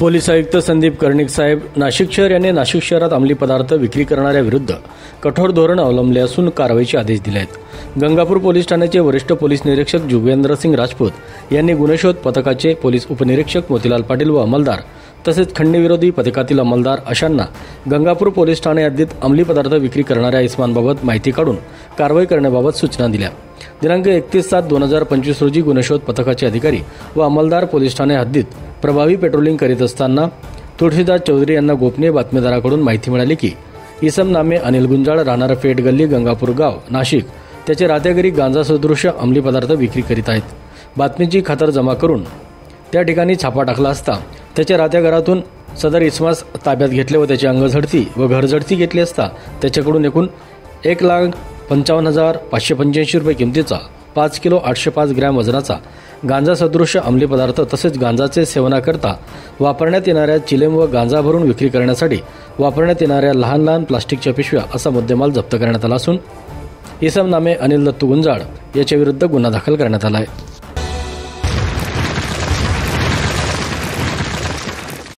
Police आयुक्त संदीप कर्णिक साहेब नाशिक शहर यांनी नाशिक शहरात अंमली पदार्थ विक्री करणाऱ्या विरुद्ध कठोर धोरण अवलंबले असून कारवाईचे आदेश दिले आहेत। गंगापूर पोलीस ठाण्याचे वरिष्ठ पोलीस निरीक्षक जुगवेंद्र सिंग राजपूत यांनी गुन्हेशोध पथकाचे पोलीस उपनिरीक्षक मोतीलाल पाटील व अंमलदार तसेच खंडणीविरोधी पथकातील अंमलदार अशांना गंगापूर पोलीस ठाणे हद्दीत अंमली पदार्थ विक्री करणाऱ्या इसमांबाबत माहिती काढून कारवाई करण्याबाबत सूचना दिल्या। दिनांक 31/7/2025 रोजी गुन्हेशोध पथकाचे अधिकारी व अंमलदार पोलीस ठाणे हद्दीत प्रभावी पेट्रोलिंग करीत असताना तुळशीदास चौधरी यांना गोपनीय बातमीदाराकडून माहिती मिळाली की इसम नामे अनिल गुंजाळ राहणार पेठ गल्ली गंगापूर गाव नाशिक त्याचे राहत्या घरी गांजा सदृश अंमली पदार्थ विक्री करीत आहेत। बातमीची खातर जमा करून त्या ठिकाणी छापा टाकला असता त्याच्या राहत्या घरातून सदर इसमास ताब्यात घेतले व त्याची अंगझडती व घरझडती घेतली असता त्याच्याकडून एकूण 1,55,585 रुपये किमतीचा 5 किलो 805 ग्रॅम वजनाचा गांजा सदृश अंमली पदार्थ तसेच गांजाचे सेवनाकरता वापरण्यात येणाऱ्या चिलेम व गांजा भरून विक्री करण्यासाठी वापरण्यात येणाऱ्या लहान लहान प्लास्टिकच्या पिशव्या असा मुद्देमाल जप्त करण्यात आला असून इसम नामे अनिल दत्तू गुंजाळ याच्या विरुद्ध गुन्हा दाखल करण्यात आला आहे।